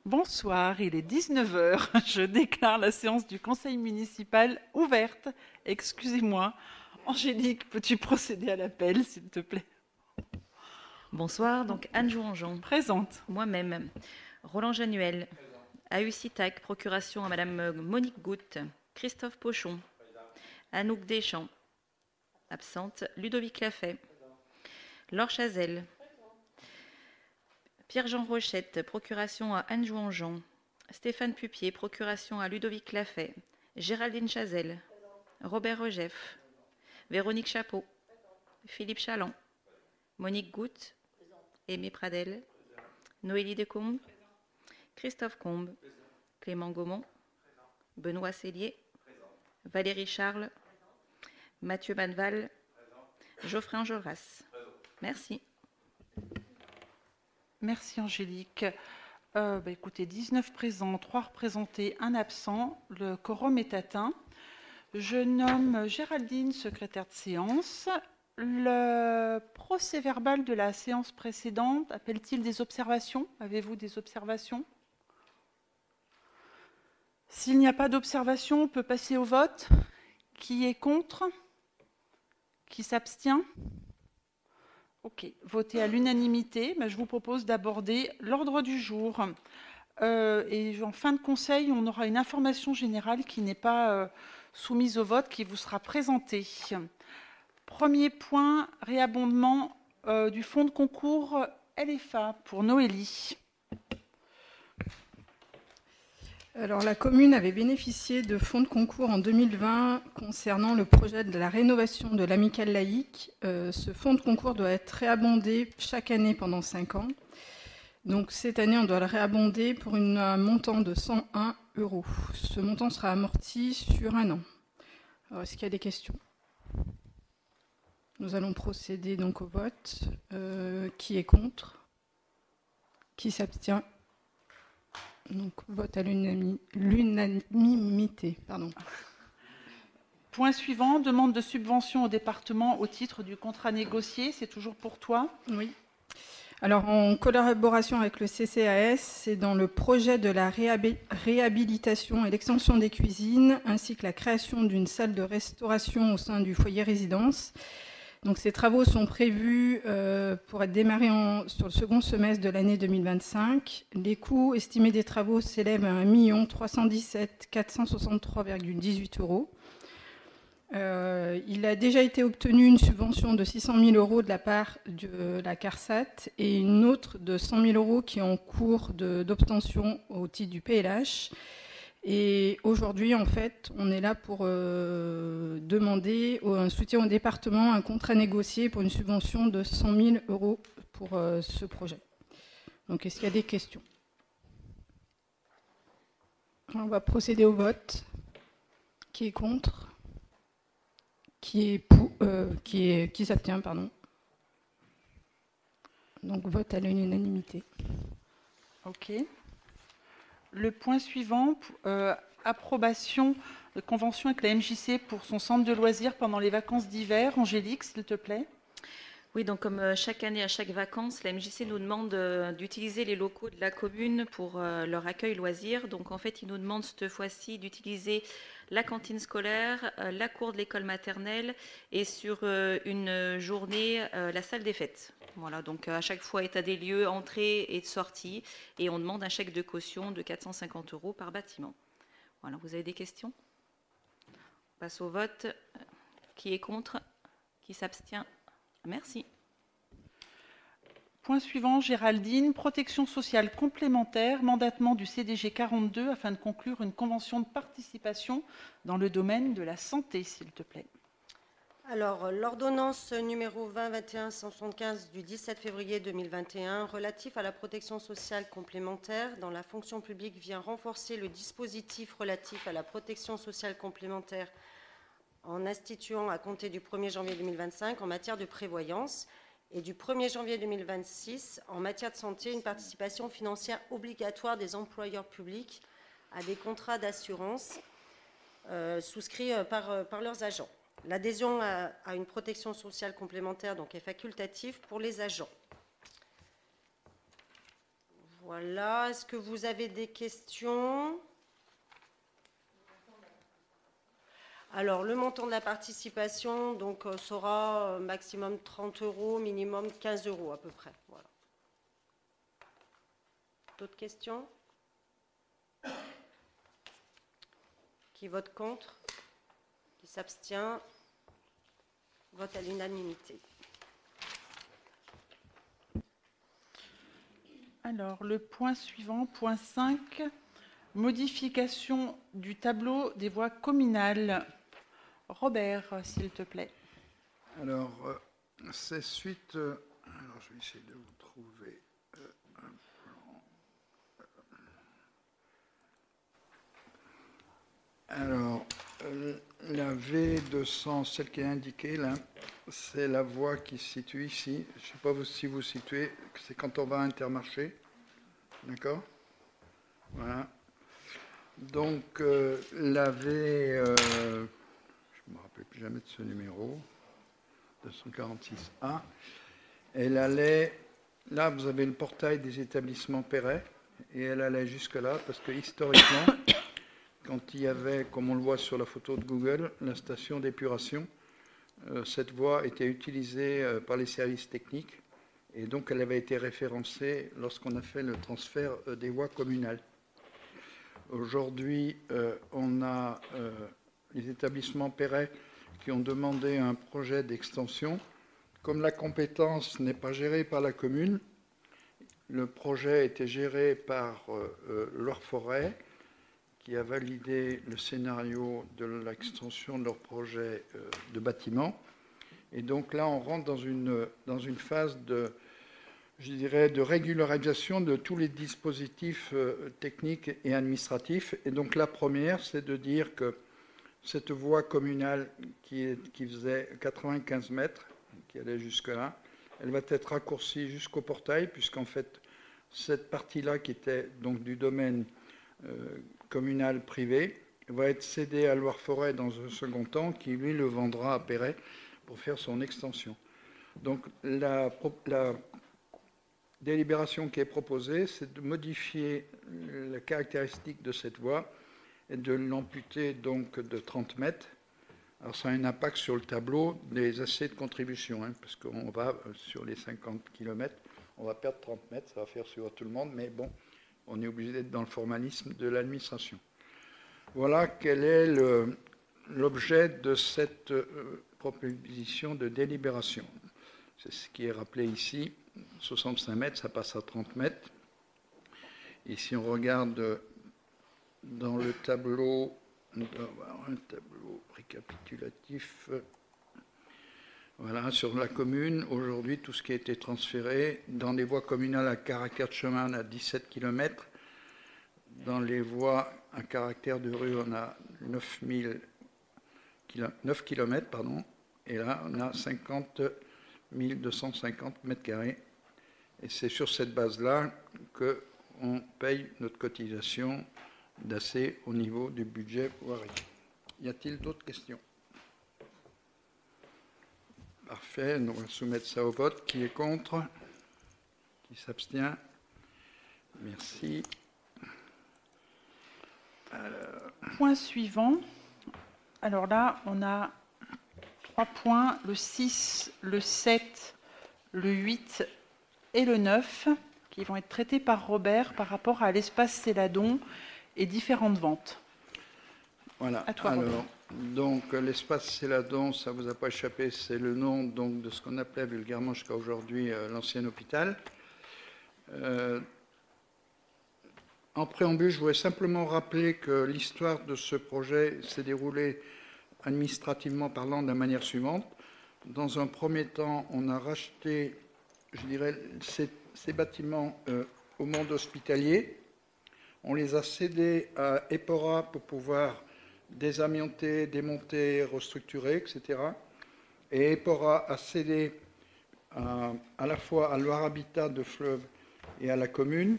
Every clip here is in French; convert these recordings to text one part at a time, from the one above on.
Bonsoir, il est 19 heures. Je déclare la séance du conseil municipal ouverte. Excusez-moi. Angélique, peux-tu procéder à l'appel, s'il te plaît? Bonsoir, donc Anne Jouangeon, Présente. moi-même, Roland Januel, Ahusi Tac, procuration à Madame Monique Goutte, Christophe Pochon, Anouk Deschamps, absente, Ludovic Lafay, Laure Chazelle, Pierre-Jean Rochette, procuration à Anne Jouangeon, Stéphane Pupier, procuration à Ludovic Lafay, Géraldine Chazelle, Robert Regeff, Véronique Chapeau, Philippe Chaland, Monique Goutte, Aimé Pradel, Noélie Decombe, Christophe Combe, Clément Gaumont, Benoît Cellier, Valérie Charles, Mathieu Manval, Geoffrey Enjolras. Merci. Merci Angélique. Écoutez, 19 présents, 3 représentés, 1 absent. Le quorum est atteint. Je nomme Géraldine secrétaire de séance. Le procès verbal de la séance précédente appelle-t-il des observations? Avez-vous des observations? S'il n'y a pas d'observation, on peut passer au vote. Qui est contre? Qui s'abstient? Ok, voté à l'unanimité. Je vous propose d'aborder l'ordre du jour. Et en fin de conseil, on aura une information générale qui n'est pas soumise au vote, qui vous sera présentée. Premier point, réabondement du fonds de concours LFA pour Noélie. Alors, la commune avait bénéficié de fonds de concours en 2020 concernant le projet de la rénovation de l'amicale laïque. Ce fonds de concours doit être réabondé chaque année pendant 5 ans. Donc cette année, on doit le réabonder pour un montant de 101 €. Ce montant sera amorti sur 1 an. Alors, est-ce qu'il y a des questions? Nous allons procéder donc au vote. Qui est contre? Qui s'abstient? Donc, vote à l'unanimité. Point suivant, demande de subvention au département au titre du contrat négocié. C'est toujours pour toi? Oui. Alors, en collaboration avec le CCAS, c'est dans le projet de la réhabilitation et l'extension des cuisines, ainsi que la création d'une salle de restauration au sein du foyer résidence. Donc, ces travaux sont prévus pour être démarrés sur le second semestre de l'année 2025. Les coûts estimés des travaux s'élèvent à 1 317 463,18 €. Il a déjà été obtenu une subvention de 600 000 € de la part de la CARSAT et une autre de 100 000 € qui est en cours d'obtention au titre du PLH. Et aujourd'hui, en fait, on est là pour demander un soutien au département, un contrat négocié pour une subvention de 100 000 € pour ce projet. Donc, est-ce qu'il y a des questions? On va procéder au vote. Qui est contre? Qui s'abstient, pardon. Donc, vote à l'unanimité. Ok. Le point suivant, approbation de convention avec la MJC pour son centre de loisirs pendant les vacances d'hiver. Angélique, s'il te plaît. Oui, donc comme chaque année, à chaque vacances, la MJC nous demande d'utiliser les locaux de la commune pour leur accueil loisirs. Donc en fait, ils nous demandent cette fois-ci d'utiliser la cantine scolaire, la cour de l'école maternelle et sur une journée, la salle des fêtes. Voilà, donc à chaque fois, état des lieux, entrée et sortie. Et on demande un chèque de caution de 450 € par bâtiment. Voilà, vous avez des questions? On passe au vote. Qui est contre? Qui s'abstient? Merci. Point suivant, Géraldine, protection sociale complémentaire, mandatement du CDG 42 afin de conclure une convention de participation dans le domaine de la santé, s'il te plaît. Alors, l'ordonnance numéro 2021-175 du 17 février 2021 relatif à la protection sociale complémentaire dans la fonction publique vient renforcer le dispositif relatif à la protection sociale complémentaire en instituant à compter du 1er janvier 2025 en matière de prévoyance et du 1er janvier 2026 en matière de santé une participation financière obligatoire des employeurs publics à des contrats d'assurance souscrits par leurs agents. L'adhésion à une protection sociale complémentaire donc, est facultative pour les agents. Voilà. Est-ce que vous avez des questions? Alors, le montant de la participation donc, sera maximum 30 €, minimum 15 € à peu près. Voilà. D'autres questions? Qui vote contre? Qui s'abstient? Vote à l'unanimité. Alors, le point suivant, point 5, modification du tableau des voies communales. Robert, s'il te plaît. Alors, c'est suite... alors, je vais essayer de vous trouver un plan. Alors, la V200, celle qui est indiquée là, c'est la voie qui se situe ici. Je ne sais pas si vous situez, c'est quand on va à Intermarché. D'accord? Voilà. Donc, la V... je ne me rappelle plus jamais de ce numéro, 246A. Elle allait, là vous avez le portail des établissements Perret, et elle allait jusque-là, parce que historiquement, quand il y avait, comme on le voit sur la photo de Google, la station d'épuration, cette voie était utilisée par les services techniques, et donc elle avait été référencée lorsqu'on a fait le transfert des voies communales. Aujourd'hui, on a... les établissements Perret qui ont demandé un projet d'extension. Comme la compétence n'est pas gérée par la commune, le projet était géré par Loire Forêt, qui a validé le scénario de l'extension de leur projet de bâtiment. Et donc là, on rentre dans une phase de, je dirais, de régularisation de tous les dispositifs techniques et administratifs. Et donc la première, c'est de dire que cette voie communale qui faisait 95 mètres, qui allait jusque-là, elle va être raccourcie jusqu'au portail, puisqu'en fait, cette partie-là, qui était donc du domaine communal privé, va être cédée à Loire Forêt dans un second temps, qui lui le vendra à Perret pour faire son extension. Donc la délibération qui est proposée, c'est de modifier la caractéristique de cette voie et de l'amputer donc de 30 mètres. Alors ça a un impact sur le tableau des essais de contribution, hein, parce qu'on va sur les 50 km, on va perdre 30 mètres, ça va faire suivre tout le monde, mais bon, on est obligé d'être dans le formalisme de l'administration. Voilà quel est l'objet de cette proposition de délibération. C'est ce qui est rappelé ici, 65 mètres, ça passe à 30 mètres. Et si on regarde dans le tableau, on doit avoir un tableau récapitulatif. Voilà, sur la commune, aujourd'hui, tout ce qui a été transféré, dans les voies communales à caractère de chemin, on a 17 km. Dans les voies à caractère de rue, on a 9 km, pardon, et là, on a 50 250 mètres carrés. Et c'est sur cette base-là qu'on paye notre cotisation d'AC au niveau du budget voirie. Y a-t-il d'autres questions? Parfait, on va soumettre ça au vote. Qui est contre? Qui s'abstient? Merci. Point suivant. Alors là, on a 3 points, le 6, le 7, le 8 et le 9, qui vont être traités par Robert par rapport à l'espace Céladon et différentes ventes. Voilà. À toi, alors, Robert. donc l'espace Céladon, ça ne vous a pas échappé, c'est le nom donc, de ce qu'on appelait vulgairement jusqu'à aujourd'hui l'ancien hôpital. En préambule, je voudrais simplement rappeler que l'histoire de ce projet s'est déroulée administrativement parlant de la manière suivante. Dans un premier temps, on a racheté, je dirais, ces bâtiments au monde hospitalier. On les a cédés à Epora pour pouvoir désamianter, démonter, restructurer, etc. Et Epora a cédé à la fois à Loire Habitat de Fleuve et à la commune,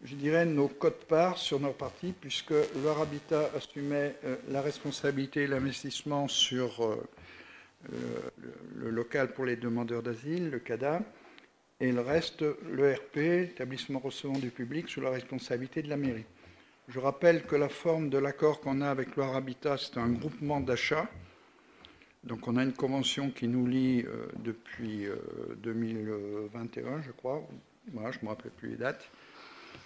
je dirais, nos quotes-parts sur nos parties, puisque Loire Habitat assumait la responsabilité et l'investissement sur le local pour les demandeurs d'asile, le CADA, et le reste, l'ERP, établissement recevant du public, sous la responsabilité de la mairie. Je rappelle que la forme de l'accord qu'on a avec Loire Habitat, c'est un groupement d'achat. Donc on a une convention qui nous lie depuis 2021, je crois. Voilà, je ne me rappelle plus les dates.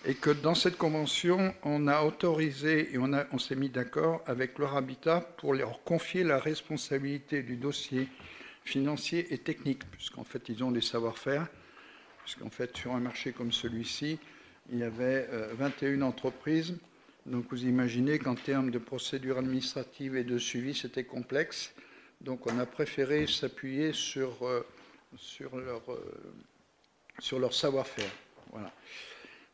Et que dans cette convention, on a autorisé et on s'est mis d'accord avec Loire Habitat pour leur confier la responsabilité du dossier financier et technique, puisqu'en fait, ils ont des savoir-faire, puisqu'en fait, sur un marché comme celui-ci, il y avait 21 entreprises. Donc vous imaginez qu'en termes de procédure administrative et de suivi, c'était complexe. Donc on a préféré s'appuyer sur leur savoir-faire. Voilà.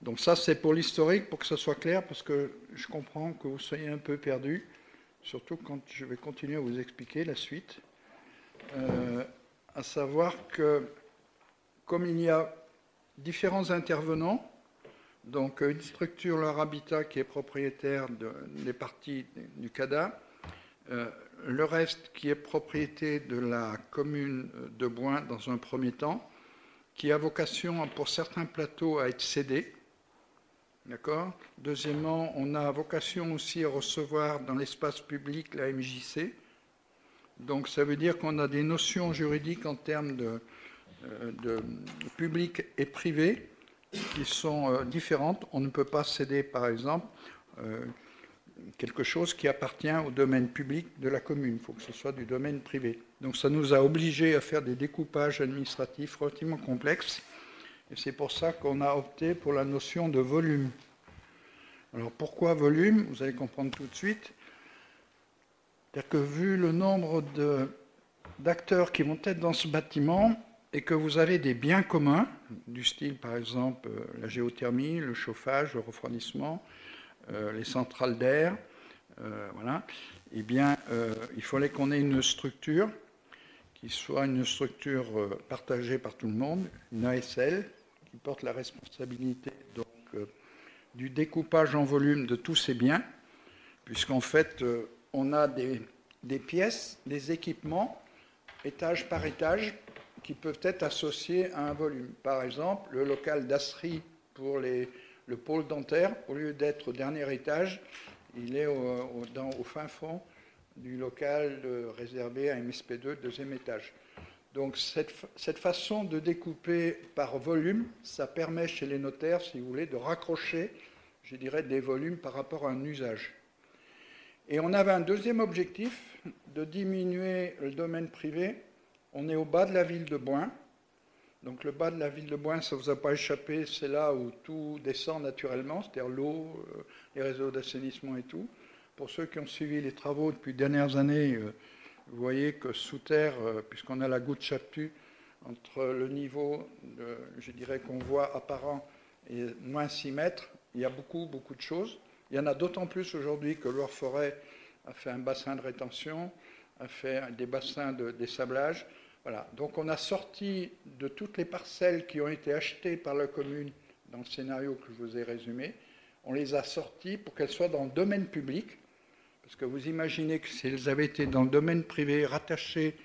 Donc ça, c'est pour l'historique, pour que ça soit clair, parce que je comprends que vous soyez un peu perdus, surtout quand je vais continuer à vous expliquer la suite. À savoir que, comme il y a différents intervenants, donc une structure, Loire Habitat, qui est propriétaire des parties du CADA, le reste qui est propriété de la commune de Boin dans un premier temps, qui a vocation pour certains plateaux à être cédés. D'accord. Deuxièmement, on a vocation aussi à recevoir dans l'espace public la MJC. Donc ça veut dire qu'on a des notions juridiques en termes de public et privé qui sont différentes. On ne peut pas céder, par exemple, quelque chose qui appartient au domaine public de la commune. Il faut que ce soit du domaine privé. Donc ça nous a obligés à faire des découpages administratifs relativement complexes. Et c'est pour ça qu'on a opté pour la notion de volume. Alors pourquoi volume? Vous allez comprendre tout de suite. C'est-à-dire que vu le nombre d'acteurs qui vont être dans ce bâtiment et que vous avez des biens communs, du style par exemple la géothermie, le chauffage, le refroidissement, les centrales d'air, voilà, eh bien il fallait qu'on ait une structure qui soit une structure partagée par tout le monde, une ASL, qui porte la responsabilité donc, du découpage en volume de tous ces biens, puisqu'en fait, on a des pièces, des équipements, étage par étage, qui peuvent être associés à un volume. Par exemple, le local d'Asserie pour le pôle dentaire, au lieu d'être au dernier étage, il est au fin fond du local réservé à MSP2, deuxième étage. Donc cette façon de découper par volume, ça permet chez les notaires, si vous voulez, de raccrocher, je dirais, des volumes par rapport à un usage. Et on avait un deuxième objectif, de diminuer le domaine privé. On est au bas de la ville de Boin. Donc le bas de la ville de Boin, ça ne vous a pas échappé, c'est là où tout descend naturellement, c'est-à-dire l'eau, les réseaux d'assainissement et tout. Pour ceux qui ont suivi les travaux depuis les dernières années, vous voyez que sous terre, puisqu'on a la goutte Chaptu, entre le niveau, je dirais qu'on voit apparent, et moins 6 mètres, il y a beaucoup de choses. Il y en a d'autant plus aujourd'hui que Loire Forêt a fait un bassin de rétention, a fait des bassins de dessablage. Voilà. Donc on a sorti de toutes les parcelles qui ont été achetées par la commune dans le scénario que je vous ai résumé, on les a sorties pour qu'elles soient dans le domaine public. Parce que vous imaginez que si elles avaient été dans le domaine privé, rattachées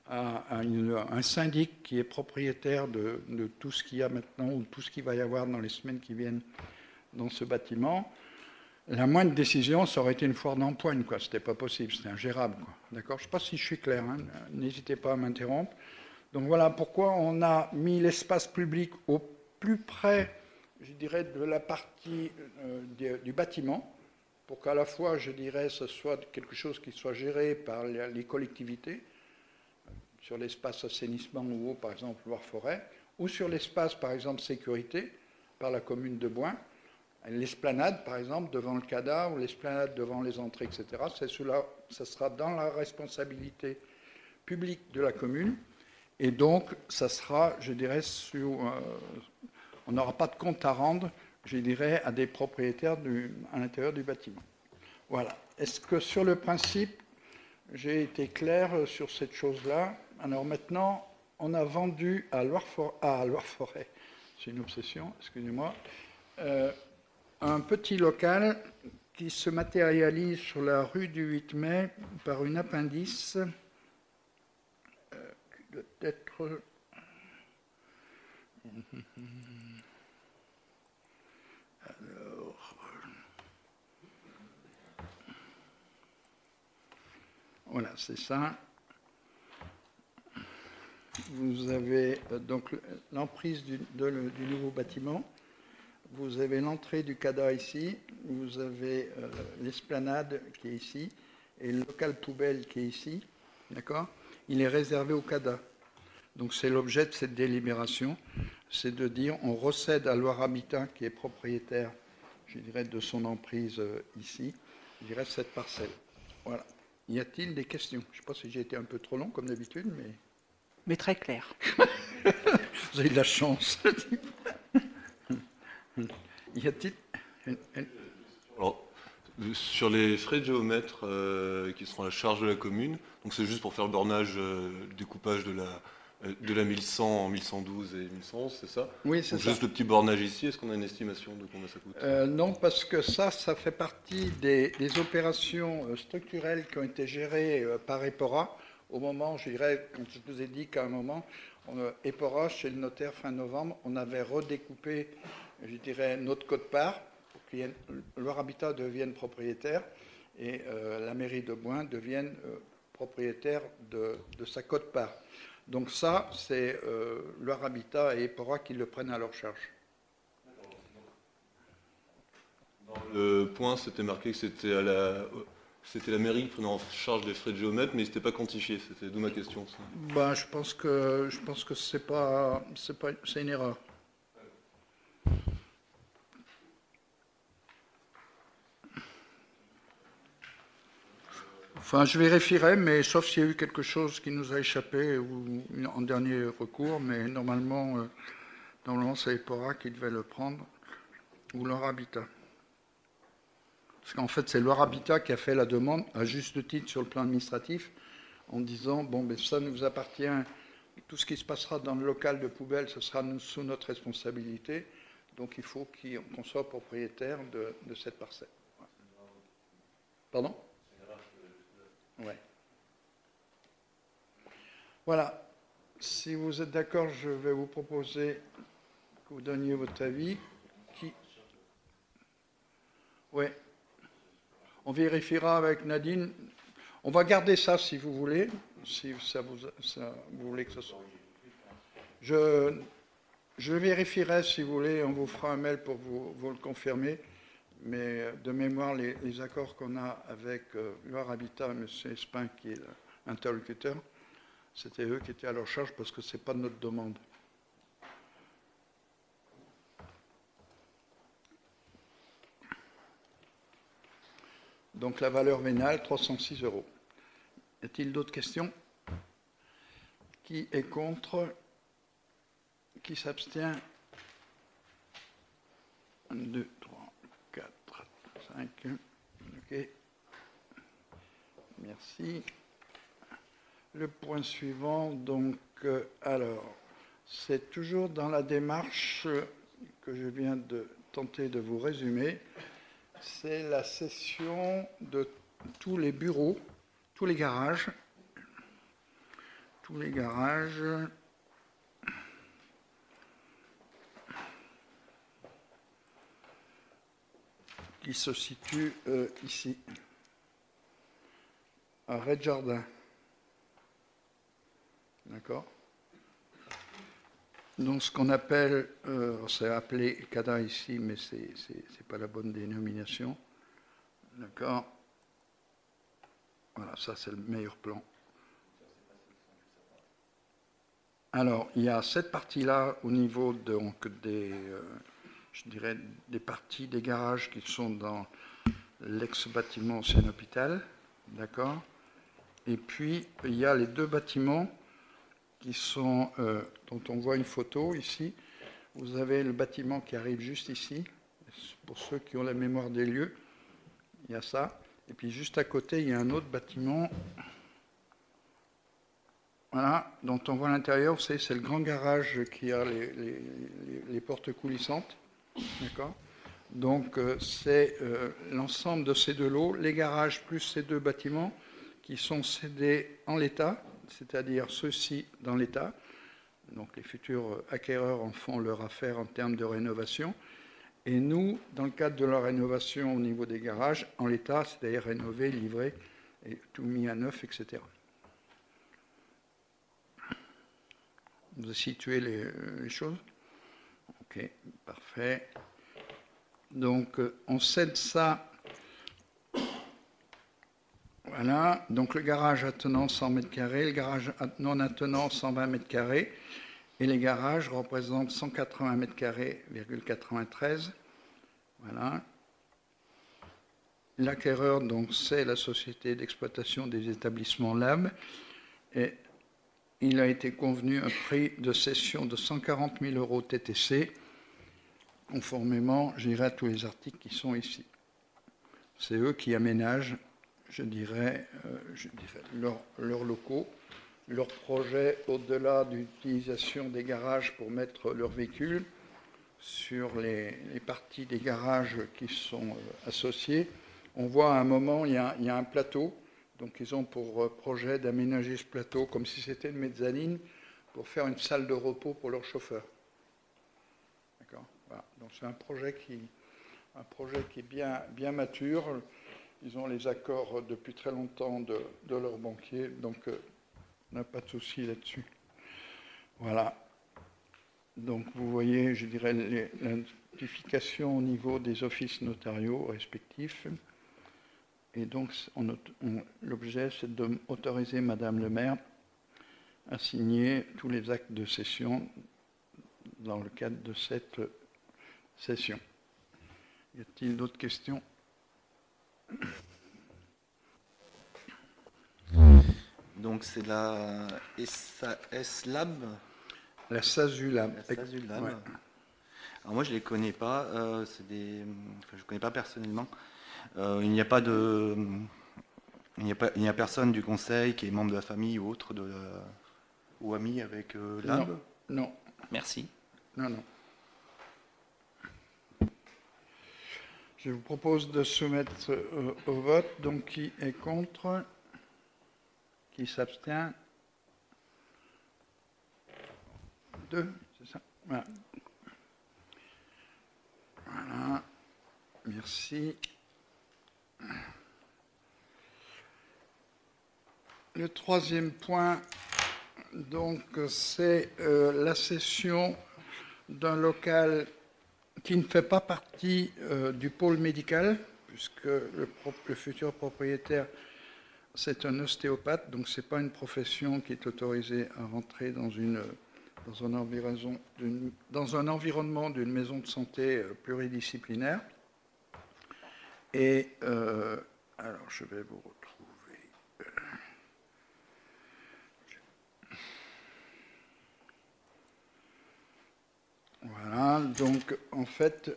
à un syndic qui est propriétaire de tout ce qu'il y a maintenant ou tout ce qu'il va y avoir dans les semaines qui viennent dans ce bâtiment, la moindre décision, ça aurait été une foire d'empoigne, quoi. C'était pas possible, c'était ingérable, quoi. D'accord? Je ne sais pas si je suis clair, hein. N'hésitez pas à m'interrompre. Donc voilà pourquoi on a mis l'espace public au plus près, je dirais, de la partie du bâtiment, pour qu'à la fois, je dirais, ce soit quelque chose qui soit géré par les collectivités, sur l'espace assainissement ou eau, par exemple, Loire-Forêt, ou sur l'espace, par exemple, sécurité, par la commune de Boin, l'esplanade, par exemple, devant le CADA, ou l'esplanade devant les entrées, etc. Ça sera dans la responsabilité publique de la commune, et donc, ça sera, je dirais, on n'aura pas de compte à rendre, je dirais, à des propriétaires à l'intérieur du bâtiment. Voilà. Est-ce que sur le principe, j'ai été clair sur cette chose-là? Alors maintenant, on a vendu à Loire-Forêt, c'est une obsession, excusez-moi, un petit local qui se matérialise sur la rue du 8 mai par une appendice qui doit être... Alors, voilà, c'est ça. Vous avez donc l'emprise du nouveau bâtiment. Vous avez l'entrée du CADA ici. Vous avez l'esplanade qui est ici et le local poubelle qui est ici. D'accord ? Il est réservé au CADA. Donc c'est l'objet de cette délibération, c'est de dire on recède à Loire Habitat qui est propriétaire, je dirais, de son emprise ici, je dirais cette parcelle. Voilà. Y a-t-il des questions? Je ne sais pas si j'ai été un peu trop long comme d'habitude, mais... Mais très clair. Vous avez de la chance. Y a-t-il... Alors, sur les frais de géomètre qui seront à la charge de la commune, donc c'est juste pour faire le bornage, le découpage de la 1100 en 1112 et 1111, c'est ça? Oui, c'est ça. Juste le petit bornage ici, est-ce qu'on a une estimation de combien ça coûte? Non, parce que ça fait partie des opérations structurelles qui ont été gérées par EPORA au moment, je dirais, quand je vous ai dit qu'à un moment, EPORA, chez le notaire fin novembre, on avait redécoupé, je dirais, notre quote-part pour que Loire Habitat devienne propriétaire et la mairie de Boin devienne propriétaire de sa quote-part. Donc ça, c'est Loire Habitat et EPORA qui le prennent à leur charge. Dans le point, c'était marqué que c'était la mairie qui prenait en charge les frais de géomètre, mais c'était pas quantifié. C'était d'où ma question. Ça. Ben, je pense que c'est une erreur. Enfin, je vérifierai, mais sauf s'il y a eu quelque chose qui nous a échappé ou en dernier recours, mais normalement c'est EPORA qui devait le prendre ou Loire Habitat. Parce qu'en fait, c'est Loire Habitat qui a fait la demande, à juste titre sur le plan administratif, en disant, bon, ben, ça nous appartient, tout ce qui se passera dans le local de poubelle, ce sera sous notre responsabilité, donc il faut qu'on soit propriétaire de cette parcelle. Pardon ? Ouais. Voilà. Si vous êtes d'accord, je vais vous proposer que vous donniez votre avis. Oui. On vérifiera avec Nadine. On va garder ça si vous voulez, si vous voulez que ce soit. Je vérifierai si vous voulez, on vous fera un mail pour vous le confirmer. Mais de mémoire, les accords qu'on a avec Loire Habitat, M. Espin, qui est l'interlocuteur, c'était eux qui étaient à leur charge parce que ce n'est pas de notre demande. Donc la valeur vénale, 306 €. Y a-t-il d'autres questions? Qui est contre? Qui s'abstient? 1, 2, 3, 4, 5. OK. Merci. Le point suivant, donc, alors, c'est toujours dans la démarche que je viens de tenter de vous résumer. C'est la cession de tous les bureaux, tous les garages qui se situent ici, à Redjardin. D'accord? Donc ce qu'on appelle, c'est appelé CADA ici, mais c'est pas la bonne dénomination. D'accord? Voilà, ça c'est le meilleur plan. Alors, il y a cette partie-là au niveau donc, je dirais, des parties des garages qui sont dans l'ex-bâtiment ancien hôpital. D'accord? Et puis, il y a les deux bâtiments qui sont, dont on voit une photo ici. Vous avez le bâtiment qui arrive juste ici. Pour ceux qui ont la mémoire des lieux, il y a ça. Et puis juste à côté, il y a un autre bâtiment, voilà, dont on voit l'intérieur. Vous savez, c'est le grand garage qui a les portes coulissantes. D'accord ? Donc c'est l'ensemble de ces deux lots, les garages plus ces deux bâtiments qui sont cédés en l'état, c'est-à-dire ceux-ci dans l'état, Donc les futurs acquéreurs en font leur affaire en termes de rénovation. Et nous, dans le cadre de la rénovation au niveau des garages, en l'état, c'est-à-dire rénové, livré, et tout mis à neuf, etc. Vous situez les choses? Ok, parfait. Donc, on cède ça. Voilà. Donc, le garage attenant 100 m², le garage non attenant 120 m², et les garages représentent 180 m²,93. Voilà. L'acquéreur, donc, c'est la société d'exploitation des établissements LAB, et il a été convenu un prix de cession de 140 000 € TTC, conformément, je dirais, à tous les articles qui sont ici. C'est eux qui aménagent, je dirais leurs locaux, leurs projets au-delà de l'utilisation des garages pour mettre leurs véhicules sur les parties des garages qui sont associées. On voit à un moment, il y a un plateau. Donc, ils ont pour projet d'aménager ce plateau comme si c'était une mezzanine pour faire une salle de repos pour leurs chauffeurs. D'accord. Voilà. Donc, c'est un projet qui est bien mature. Ils ont les accords depuis très longtemps de leurs banquiers. Donc, on n'a pas de souci là-dessus. Voilà. Donc, vous voyez, je dirais, l'identification au niveau des offices notariaux respectifs. Et donc, l'objet, c'est d'autoriser Madame le maire à signer tous les actes de cession dans le cadre de cette session. Y a-t-il d'autres questions? Donc, c'est la SAS Lab? La SASU Lab. La SASU Lab. Ouais. Alors, moi, je ne les connais pas. Je ne connais pas personnellement. Il n'y a pas de, il n'y a personne du conseil qui est membre de la famille ou autre ou ami avec Lab. Non. Merci. Non. Je vous propose de soumettre au vote. Donc, qui est contre? Qui s'abstient? 2, c'est ça? Voilà. Voilà. Merci. Le troisième point, donc, c'est la cession d'un local qui ne fait pas partie du pôle médical, puisque le futur propriétaire, c'est un ostéopathe, donc ce n'est pas une profession qui est autorisée à rentrer dans un environnement d'une maison de santé pluridisciplinaire. Et alors, je vais vous retrouver. Voilà, donc en fait,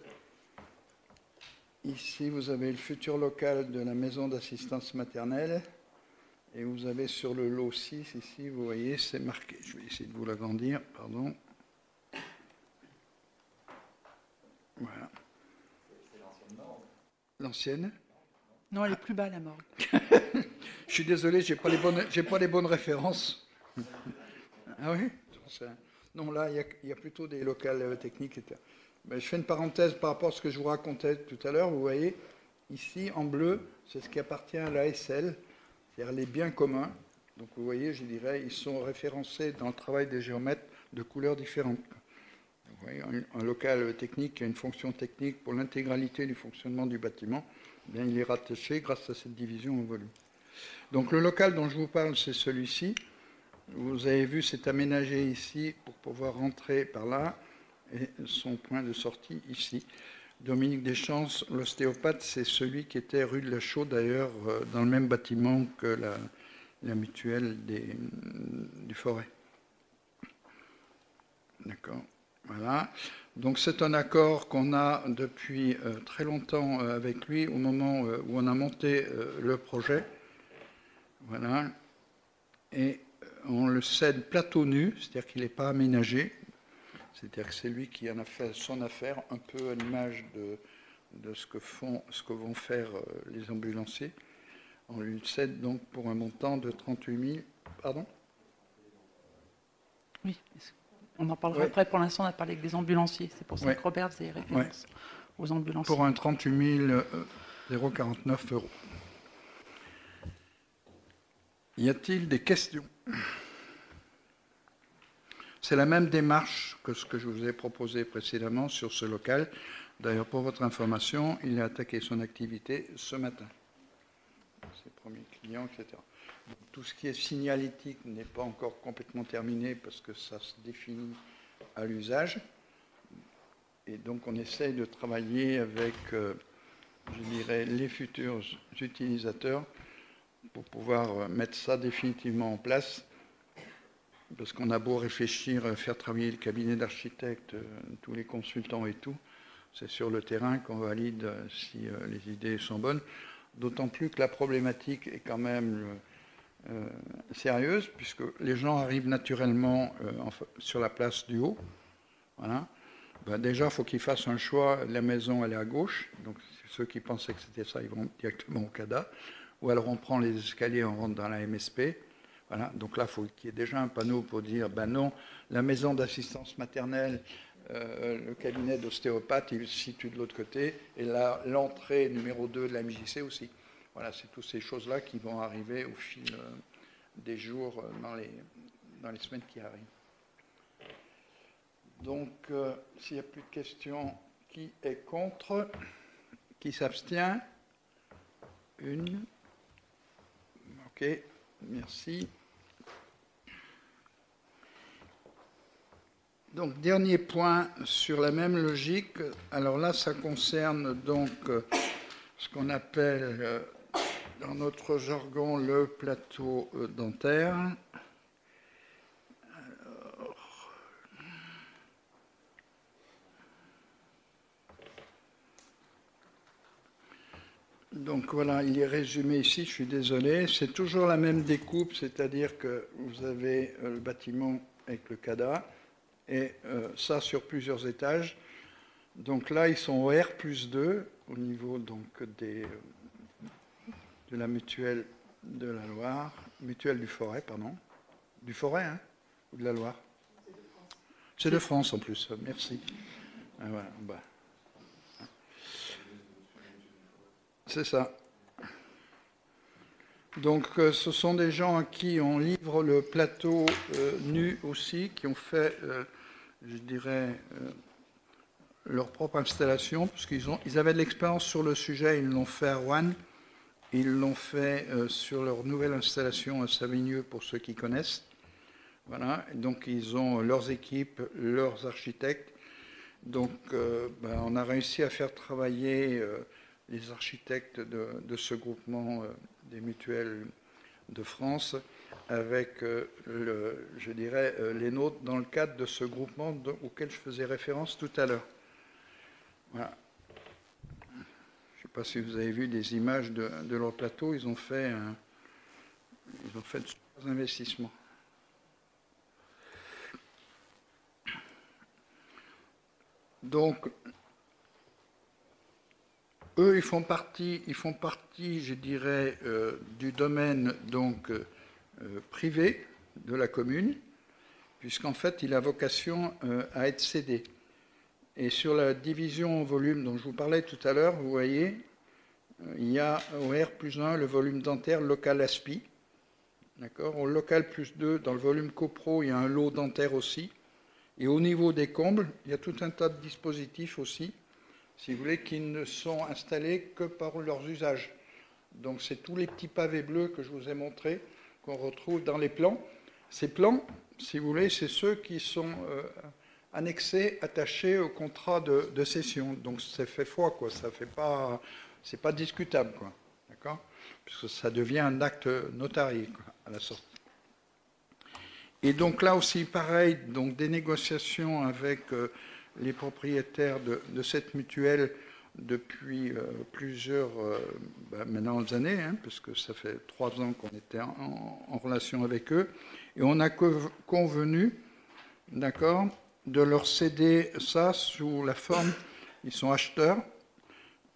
ici vous avez le futur local de la maison d'assistance maternelle et vous avez sur le lot 6, ici, vous voyez, c'est marqué. Je vais essayer de vous l'agrandir, pardon. Voilà. C'est l'ancienne morgue. L'ancienne? Non, elle est plus bas, la morgue. Je suis désolé, j'ai pas les bonnes références. Ah oui? Non, là, il y a plutôt des locales techniques. Mais je fais une parenthèse par rapport à ce que je vous racontais tout à l'heure. Vous voyez, ici, en bleu, c'est ce qui appartient à l'ASL, c'est-à-dire les biens communs. Donc, vous voyez, je dirais, ils sont référencés dans le travail des géomètres de couleurs différentes. Vous voyez, un local technique qui a une fonction technique pour l'intégralité du fonctionnement du bâtiment, bien, il est rattaché grâce à cette division au volume. Donc, le local dont je vous parle, c'est celui-ci. Vous avez vu, c'est aménagé ici pour pouvoir rentrer par là et son point de sortie ici. Dominique Deschamps, l'ostéopathe, c'est celui qui était rue de la Chaux, d'ailleurs, dans le même bâtiment que la mutuelle du Forêt. D'accord. Voilà. Donc c'est un accord qu'on a depuis très longtemps avec lui, au moment où on a monté le projet. Voilà. Et on le cède plateau nu, c'est-à-dire qu'il n'est pas aménagé. C'est-à-dire que c'est lui qui en a fait son affaire, un peu à l'image de ce que vont faire les ambulanciers. On lui cède donc pour un montant de 38 000. Pardon? Oui. On en parlera Ouais. après. Pour l'instant, on a parlé avec des ambulanciers. C'est pour ça Ouais. que Robert faisait référence aux ambulanciers. Pour un 38 049 €. Y a-t-il des questions? C'est la même démarche que ce que je vous ai proposé précédemment sur ce local. D'ailleurs, pour votre information, il a attaqué son activité ce matin. Ses premiers clients, etc. Donc, tout ce qui est signalétique n'est pas encore complètement terminé parce que ça se définit à l'usage. Et donc, on essaye de travailler avec, je dirais, les futurs utilisateurs pour pouvoir mettre ça définitivement en place. Parce qu'on a beau réfléchir, faire travailler le cabinet d'architectes, tous les consultants et tout, c'est sur le terrain qu'on valide si les idées sont bonnes. D'autant plus que la problématique est quand même sérieuse, puisque les gens arrivent naturellement sur la place du haut. Voilà. Ben déjà, il faut qu'ils fassent un choix. La maison, elle est à gauche. Donc, ceux qui pensaient que c'était ça, ils vont directement au CADA. Ou alors, on prend les escaliers, on rentre dans la MSP. Voilà. Donc là, il faut qu'il y ait déjà un panneau pour dire, ben non, la maison d'assistance maternelle, le cabinet d'ostéopathe, il se situe de l'autre côté. Et là, l'entrée numéro 2 de la MJC aussi. Voilà, c'est toutes ces choses-là qui vont arriver au fil des jours dans les semaines qui arrivent. Donc, s'il n'y a plus de questions, qui est contre? Qui s'abstient? Une. OK, merci. Donc, dernier point sur la même logique. Alors là, ça concerne donc ce qu'on appelle dans notre jargon le plateau dentaire. Donc voilà, il est résumé ici, je suis désolé. C'est toujours la même découpe, c'est-à-dire que vous avez le bâtiment avec le CADA et ça sur plusieurs étages. Donc là, ils sont au R+2 au niveau donc de la mutuelle de la Loire, mutuelle du Forêt, pardon. Du Forêt, hein, ou de la Loire? C'est de France en plus, merci. Ah, voilà, bah. C'est ça. Donc, ce sont des gens à qui on livre le plateau nu aussi, qui ont fait, je dirais, leur propre installation, parce ils avaient de l'expérience sur le sujet, ils l'ont fait à Rouen, ils l'ont fait sur leur nouvelle installation à Savigneux, pour ceux qui connaissent. Voilà, et donc ils ont leurs équipes, leurs architectes. Donc, on a réussi à faire travailler les architectes de ce groupement des mutuelles de France avec, je dirais, les nôtres dans le cadre de ce groupement auquel je faisais référence tout à l'heure. Voilà. Je ne sais pas si vous avez vu des images de leur plateau, ils ont fait de super investissements. Donc, eux, ils font partie, je dirais, du domaine donc privé de la commune, puisqu'en fait, il a vocation à être cédé. Et sur la division en volume dont je vous parlais tout à l'heure, vous voyez, il y a au R+1 le volume dentaire local ASPI. D'accord. Au local +2, dans le volume copro, il y a un lot dentaire aussi. Et au niveau des combles, il y a tout un tas de dispositifs aussi, si vous voulez, qui ne sont installés que par leurs usages. Donc, c'est tous les petits pavés bleus que je vous ai montrés, qu'on retrouve dans les plans. Ces plans, si vous voulez, c'est ceux qui sont annexés, attachés au contrat de cession. Donc, c'est fait foi, quoi. Ça fait pas, c'est pas discutable, quoi. D'accord? Puisque ça devient un acte notarié, quoi, à la sortie. Et donc là aussi, pareil, donc des négociations avec les propriétaires de cette mutuelle depuis plusieurs maintenant années, hein, parce que ça fait 3 ans qu'on était en relation avec eux, et on a convenu, d'accord, de leur céder ça sous la forme, ils sont acheteurs,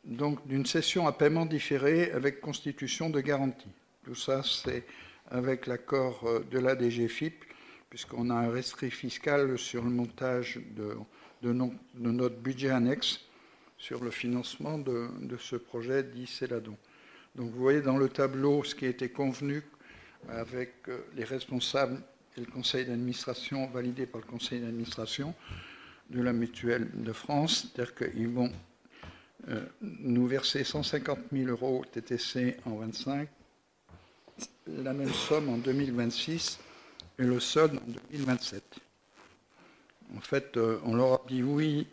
donc d'une cession à paiement différé avec constitution de garantie. Tout ça, c'est avec l'accord de la DGFiP, puisqu'on a un rescrit fiscal sur le montage de notre budget annexe sur le financement de ce projet dit Céladon. Donc vous voyez dans le tableau ce qui a été convenu avec les responsables et le conseil d'administration, validé par le conseil d'administration de la Mutuelle de France, c'est-à-dire qu'ils vont nous verser 150 000 € TTC en 25, la même somme en 2026 et le solde en 2027. En fait, on leur a dit oui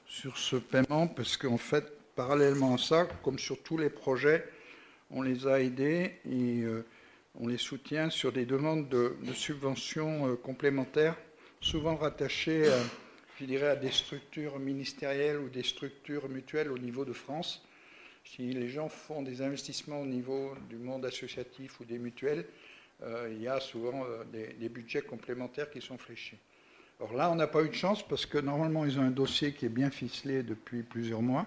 sur ce paiement parce qu'en fait, parallèlement à ça, comme sur tous les projets, on les a aidés et on les soutient sur des demandes de subventions complémentaires, souvent rattachées, je dirais, à des structures ministérielles ou des structures mutuelles au niveau de France. Si les gens font des investissements au niveau du monde associatif ou des mutuelles, il y a souvent des budgets complémentaires qui sont fléchés. Alors là, on n'a pas eu de chance parce que normalement, ils ont un dossier qui est bien ficelé depuis plusieurs mois.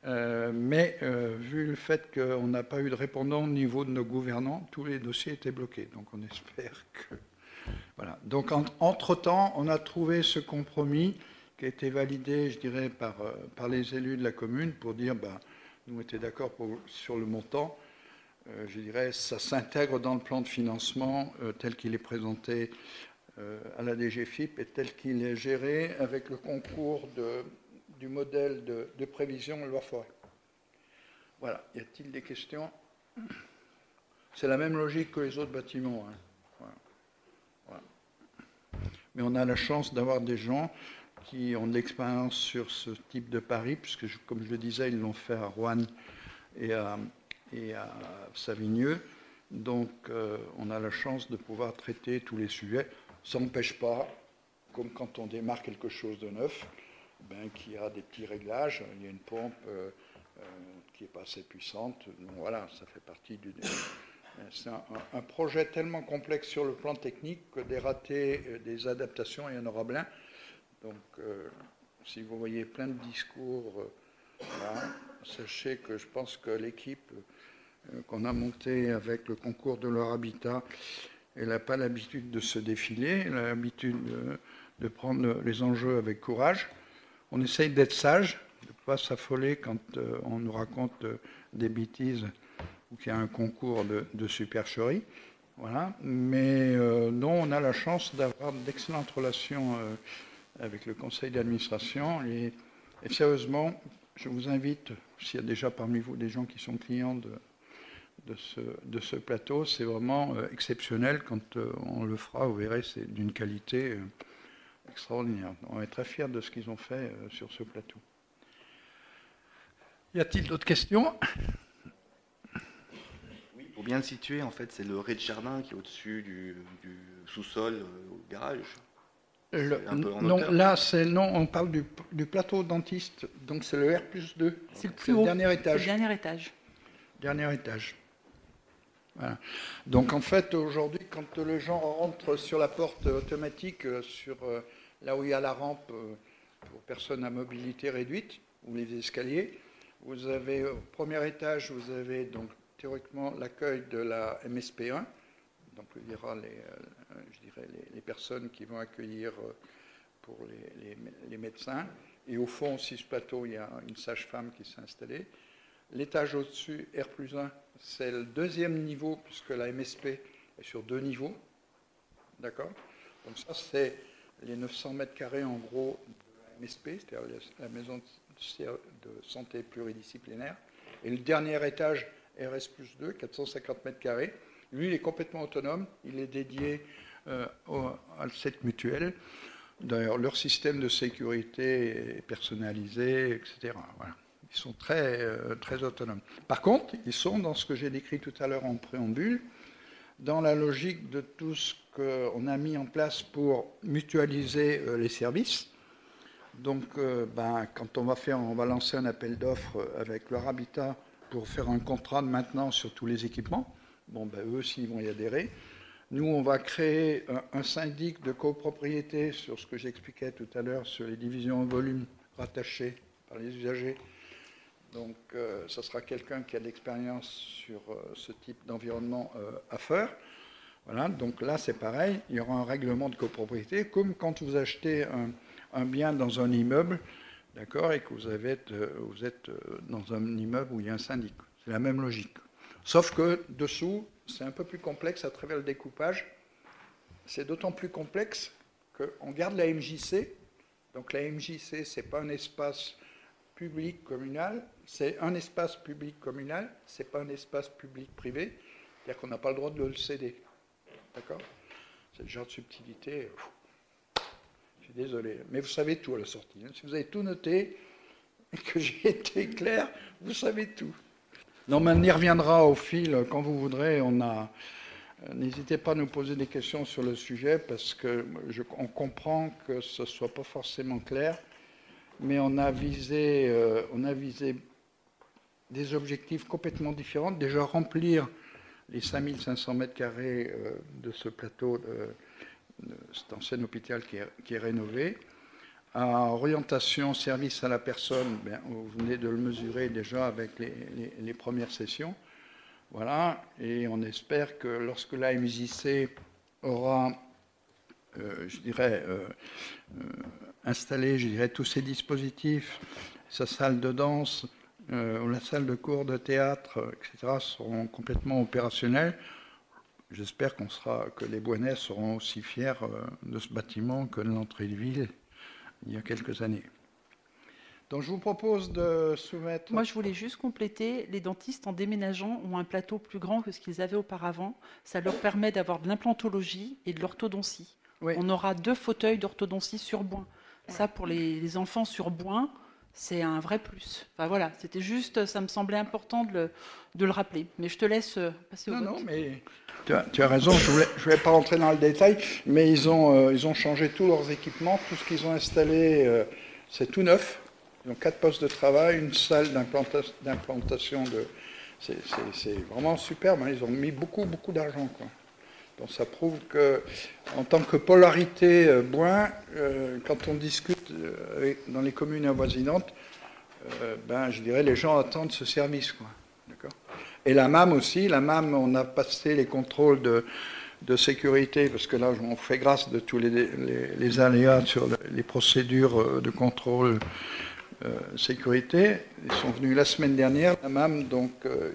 Mais vu le fait qu'on n'a pas eu de répondant au niveau de nos gouvernants, tous les dossiers étaient bloqués. Donc on espère que... Voilà. Donc entre-temps, on a trouvé ce compromis qui a été validé, je dirais, par les élus de la commune pour dire, nous on était d'accord sur le montant. Je dirais, ça s'intègre dans le plan de financement tel qu'il est présenté à la DGFiP et tel qu'il est géré avec le concours du modèle de prévision loi forêt. Voilà. Y a-t-il des questions? C'est la même logique que les autres bâtiments. Hein. Voilà. Mais on a la chance d'avoir des gens qui ont de l'expérience sur ce type de pari, puisque, comme je le disais, ils l'ont fait à Roanne et à Savigneux. Donc, on a la chance de pouvoir traiter tous les sujets. Ça n'empêche pas, comme quand on démarre quelque chose de neuf, qu'il y a des petits réglages. Il y a une pompe qui n'est pas assez puissante. Donc, voilà, ça fait partie du... C'est un projet tellement complexe sur le plan technique que des ratés, des adaptations, il y en aura plein. Donc, si vous voyez plein de discours, voilà, sachez que je pense que l'équipe qu'on a montée avec le concours de leur habitat, elle n'a pas l'habitude de se défiler, elle a l'habitude de prendre les enjeux avec courage. On essaye d'être sage, de ne pas s'affoler quand on nous raconte des bêtises ou qu'il y a un concours de supercherie. Voilà. Mais non, on a la chance d'avoir d'excellentes relations avec le conseil d'administration. Et sérieusement, je vous invite, s'il y a déjà parmi vous des gens qui sont clients de ce plateau, c'est vraiment exceptionnel. Quand on le fera, vous verrez, c'est d'une qualité extraordinaire. On est très fiers de ce qu'ils ont fait sur ce plateau. Y a-t-il d'autres questions? Oui, pour bien le situer, en fait, c'est le rez-de-jardin qui est au-dessus du sous-sol au garage. Non, là, on parle du plateau dentiste, donc c'est le R+2. C'est le plus haut. Dernier étage. C'est le dernier étage. Dernier étage. Voilà. Donc en fait, aujourd'hui, quand les gens rentrent sur la porte automatique, là où il y a la rampe pour personnes à mobilité réduite, ou les escaliers, vous avez au premier étage, vous avez donc théoriquement l'accueil de la MSP1. Donc il y aura les personnes qui vont accueillir pour les médecins. Et au fond, sur ce plateau, il y a une sage-femme qui s'est installée. L'étage au-dessus, R+1, c'est le deuxième niveau, puisque la MSP est sur 2 niveaux. D'accord? Donc ça, c'est les 900 mètres carrés en gros de la MSP, c'est-à-dire la maison de santé pluridisciplinaire. Et le dernier étage, RS+2, 450 mètres carrés. Lui, il est complètement autonome. Il est dédié à cette mutuelle. D'ailleurs, leur système de sécurité est personnalisé, etc. Voilà. Ils sont très autonomes. Par contre, ils sont dans ce que j'ai décrit tout à l'heure en préambule, dans la logique de tout ce qu'on a mis en place pour mutualiser les services. Donc, quand on va lancer un appel d'offres avec leur habitat pour faire un contrat de maintenance sur tous les équipements, eux aussi, ils vont y adhérer. Nous, on va créer un syndic de copropriété sur ce que j'expliquais tout à l'heure, sur les divisions en volume rattachées par les usagers. Donc, ça sera quelqu'un qui a de l'expérience sur ce type d'environnement à faire. Voilà, donc là, c'est pareil, il y aura un règlement de copropriété, comme quand vous achetez un bien dans un immeuble, d'accord, et que vous êtes dans un immeuble où il y a un syndic. C'est la même logique. Sauf que dessous, c'est un peu plus complexe à travers le découpage. C'est d'autant plus complexe qu'on garde la MJC. Donc la MJC, ce n'est pas un espace public communal, c'est un espace public communal, ce n'est pas un espace public privé, c'est-à-dire qu'on n'a pas le droit de le céder. D'accord? C'est le genre de subtilité. Je suis désolé, mais vous savez tout à la sortie. Si vous avez tout noté et que j'ai été clair, vous savez tout. Non, mais on y reviendra au fil quand vous voudrez. N'hésitez pas à nous poser des questions sur le sujet parce qu'on comprend que ce ne soit pas forcément clair, mais on a visé des objectifs complètement différents. Déjà remplir les 5500 mètres carrés de ce plateau de cet ancien hôpital qui est rénové. À orientation, service à la personne, vous venez de le mesurer déjà avec les premières sessions. Voilà, et on espère que lorsque la MJC aura, installé, tous ses dispositifs, sa salle de danse, la salle de cours de théâtre, etc., seront complètement opérationnels. J'espère que les Bouennais seront aussi fiers de ce bâtiment que de l'entrée de ville il y a quelques années. Donc je vous propose de soumettre... Moi, je voulais juste compléter. Les dentistes, en déménageant, ont un plateau plus grand que ce qu'ils avaient auparavant. Ça leur permet d'avoir de l'implantologie et de l'orthodontie. Oui. On aura 2 fauteuils d'orthodontie sur Boin. Ouais. Ça, pour les enfants sur Boin, c'est un vrai plus. Enfin, voilà, c'était juste, ça me semblait important de le rappeler. Mais je te laisse passer au vote. Non, mais tu as raison, je ne voulais pas rentrer dans le détail, mais ils ont changé tous leurs équipements, tout ce qu'ils ont installé, c'est tout neuf. Ils ont 4 postes de travail, une salle d'implantation. C'est vraiment superbe, hein. Ils ont mis beaucoup d'argent, quoi. Donc ça prouve que, en tant que polarité Boin, quand on discute dans les communes avoisinantes, je dirais les gens attendent ce service, quoi. D'accord. Et la MAM aussi, on a passé les contrôles de sécurité, parce que là on fait grâce de tous les aléas sur les procédures de contrôle sécurité. Ils sont venus la semaine dernière, la MAM, donc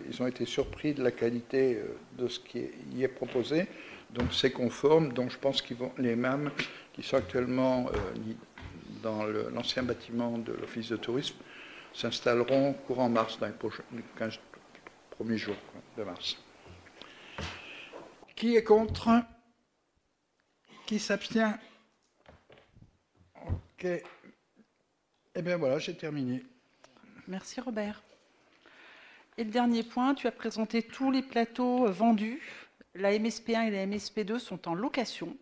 ils ont été surpris de la qualité de ce qui y est proposé. Donc c'est conforme, donc je pense qu'ils les MAM qui sont actuellement dans l'ancien bâtiment de l'Office de tourisme s'installeront courant mars, dans les 15 premiers jours de mars. Qui est contre? Qui s'abstient? Ok. Eh bien voilà, j'ai terminé. Merci Robert. Et le dernier point, tu as présenté tous les plateaux vendus. La MSP1 et la MSP2 sont en location.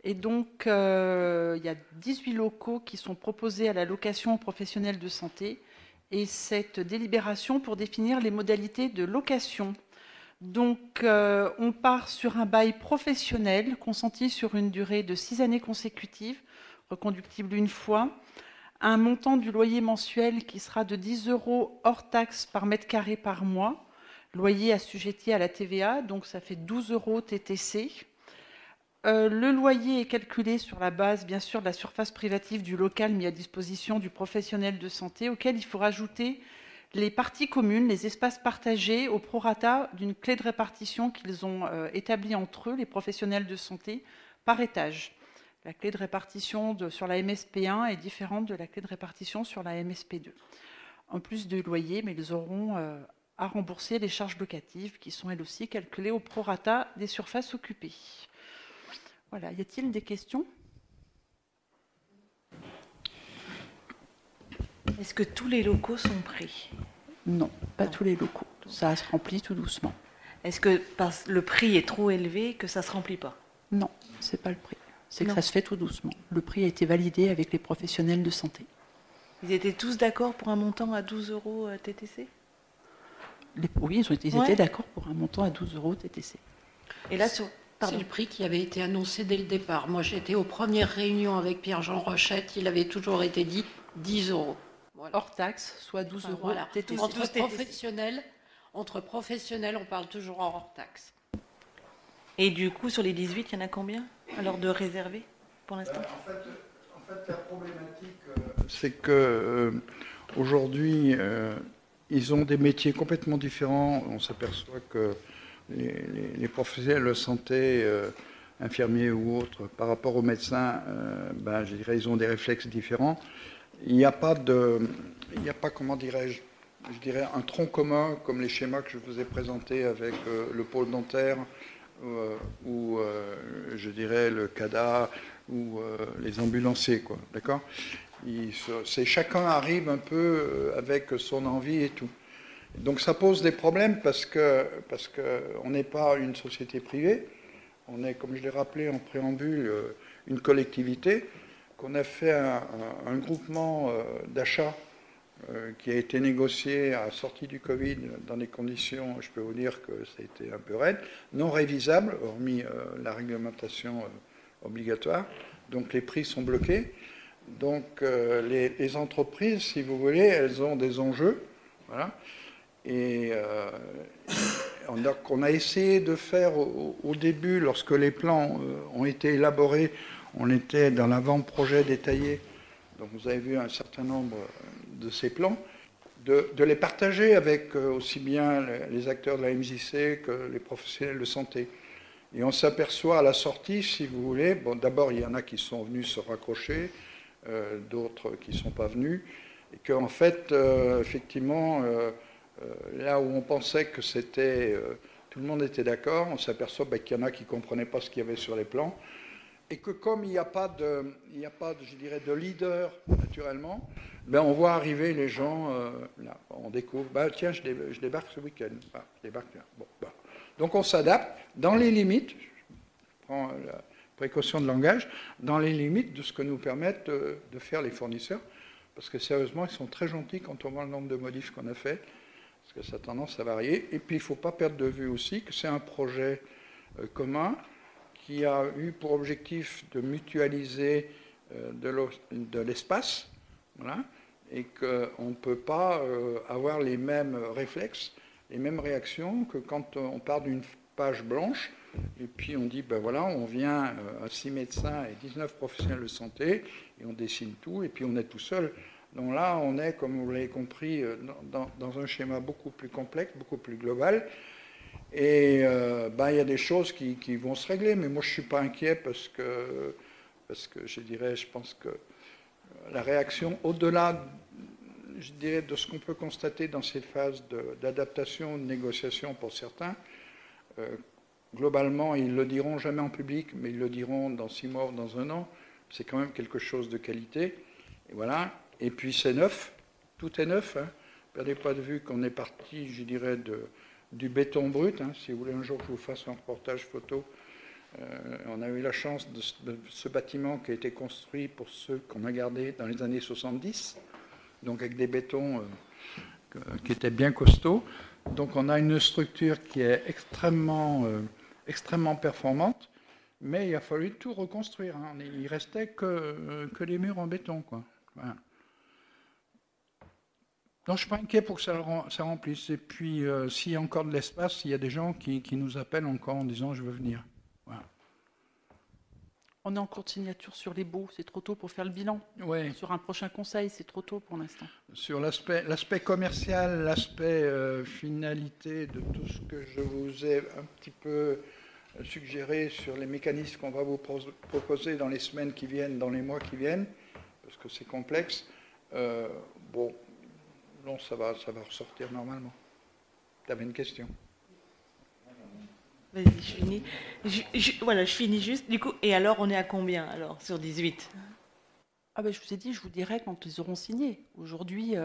Et donc, il y a 18 locaux qui sont proposés à la location aux professionnels de santé. Et cette délibération pour définir les modalités de location. Donc, on part sur un bail professionnel consenti sur une durée de 6 années consécutives, reconductible une fois. Un montant du loyer mensuel qui sera de 10 € hors taxe par mètre carré par mois. Loyer assujetti à la TVA, donc ça fait 12 € TTC. Le loyer est calculé sur la base, bien sûr, de la surface privative du local mis à disposition du professionnel de santé, auquel il faut rajouter les parties communes, les espaces partagés au prorata d'une clé de répartition qu'ils ont établie entre eux, les professionnels de santé, par étage. La clé de répartition sur la MSP1 est différente de la clé de répartition sur la MSP2. En plus du loyer, mais ils auront à rembourser les charges locatives qui sont elles aussi calculées au prorata des surfaces occupées. Voilà, y a-t-il des questions? Est-ce que tous les locaux sont pris? Non, pas tous les locaux. Ça se remplit tout doucement. Est-ce que le prix est trop élevé que ça ne se remplit pas? Non, ce n'est pas le prix. C'est que ça se fait tout doucement. Le prix a été validé avec les professionnels de santé. Ils étaient tous d'accord pour un montant à 12 € TTC? Oui, ils étaient d'accord pour un montant à 12 € TTC. Et là, c'est le prix qui avait été annoncé dès le départ. Moi, j'étais aux premières réunions avec Pierre-Jean Rochette. Il avait toujours été dit 10 €. Voilà. Hors taxe, soit 12 € voilà. TTC. Entre professionnels, on parle toujours hors taxe. Et du coup, sur les 18, il y en a combien alors de réservés pour l'instant? En fait, la problématique, c'est que aujourd'hui, ils ont des métiers complètement différents. On s'aperçoit que les professionnels de santé, infirmiers ou autres, par rapport aux médecins, je dirais, ils ont des réflexes différents. Il n'y a pas, comment dirais-je, je dirais un tronc commun comme les schémas que je vous ai présentés avec le pôle dentaire ou je dirais le CADA ou les ambulanciers, quoi. D'accord ? Chacun arrive un peu avec son envie et tout. Donc ça pose des problèmes parce que on n'est pas une société privée, on est, comme je l'ai rappelé en préambule, une collectivité, qu'on a fait un groupement d'achat qui a été négocié à la sortie du Covid dans des conditions, je peux vous dire que ça a été un peu raide, non révisable, hormis la réglementation obligatoire. Donc les prix sont bloqués. Donc les entreprises, si vous voulez, elles ont des enjeux. Voilà. Et on a essayé de faire au début, lorsque les plans ont été élaborés, on était dans l'avant-projet détaillé. Donc vous avez vu un certain nombre de ces plans, de les partager avec aussi bien les acteurs de la MJC que les professionnels de santé. Et on s'aperçoit à la sortie, si vous voulez, bon, d'abord il y en a qui sont venus se raccrocher, d'autres qui ne sont pas venus, et qu'en fait, effectivement, là où on pensait que c'était, tout le monde était d'accord, on s'aperçoit qu'il y en a qui ne comprenaient pas ce qu'il y avait sur les plans, et que comme il n'y a pas de, je dirais, de leader, naturellement, on voit arriver les gens, là, on découvre, tiens, je débarque ce week-end, je débarque là. Bon, donc on s'adapte dans les limites, je prends la précaution de langage, dans les limites de ce que nous permettent de faire les fournisseurs, parce que sérieusement, ils sont très gentils quand on voit le nombre de modifs qu'on a fait, parce que ça a tendance à varier. Et puis, il ne faut pas perdre de vue aussi que c'est un projet commun qui a eu pour objectif de mutualiser de l'espace, voilà, et qu'on ne peut pas avoir les mêmes réflexes, les mêmes réactions que quand on part d'une page blanche, et puis on dit, voilà, on vient à 6 médecins et 19 professionnels de santé, et on dessine tout, et puis on est tout seul. Donc là, on est, comme vous l'avez compris, dans un schéma beaucoup plus complexe, beaucoup plus global, et il y a des choses qui vont se régler, mais moi je ne suis pas inquiet parce que je dirais, je pense que la réaction, au-delà, je dirais, de ce qu'on peut constater dans ces phases d'adaptation, de négociation pour certains, globalement, ils ne le diront jamais en public, mais ils le diront dans 6 mois ou dans 1 an. C'est quand même quelque chose de qualité. Et voilà. Et puis c'est neuf. Tout est neuf. Hein. Perdez pas de vue qu'on est parti, je dirais, du béton brut. Hein. Si vous voulez un jour que je vous fasse un reportage photo, on a eu la chance de ce bâtiment qui a été construit pour ceux qu'on a gardés dans les années 70. Donc avec des bétons qui étaient bien costauds. Donc on a une structure qui est extrêmement performante, mais il a fallu tout reconstruire. Hein. Il restait que les murs en béton, quoi. Voilà. Donc je ne suis pas inquiet pour que ça remplisse. Et puis s'il y a encore de l'espace, il y a des gens qui nous appellent encore en disant « je veux venir ». Voilà. On est en cours de signature sur les baux, c'est trop tôt pour faire le bilan. Ouais. Sur un prochain conseil, c'est trop tôt pour l'instant. Sur l'aspect commercial, l'aspect finalité de tout ce que je vous ai un petit peu suggéré sur les mécanismes qu'on va vous proposer dans les semaines qui viennent, dans les mois qui viennent, parce que c'est complexe, non, ça va ressortir normalement. Tu avais une question ? Vas-y, je finis. Je finis juste. Du coup, et alors, on est à combien alors sur 18 ? Je vous ai dit, je vous dirai quand ils auront signé. Aujourd'hui,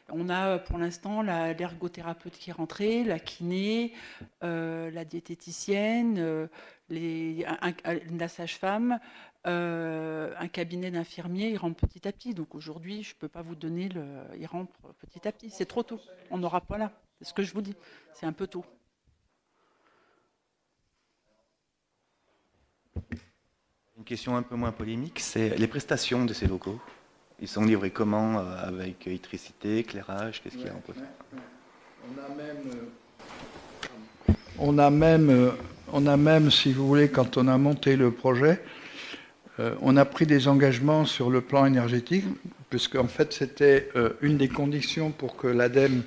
on a pour l'instant l'ergothérapeute qui est rentrée, la kiné, la diététicienne, la sage-femme, un cabinet d'infirmiers. Ils rentrent petit à petit. Donc aujourd'hui, je ne peux pas vous donner ils rentrent petit à petit. C'est trop tôt. On n'aura pas là. C'est ce que je vous dis. C'est un peu tôt. Une question un peu moins polémique, c'est les prestations de ces locaux. Ils sont livrés comment, avec électricité, éclairage, qu'est-ce qu'il y a en poste ? On a même on a même, si vous voulez, quand on a monté le projet, on a pris des engagements sur le plan énergétique, puisque en fait c'était une des conditions pour que l'ADEME,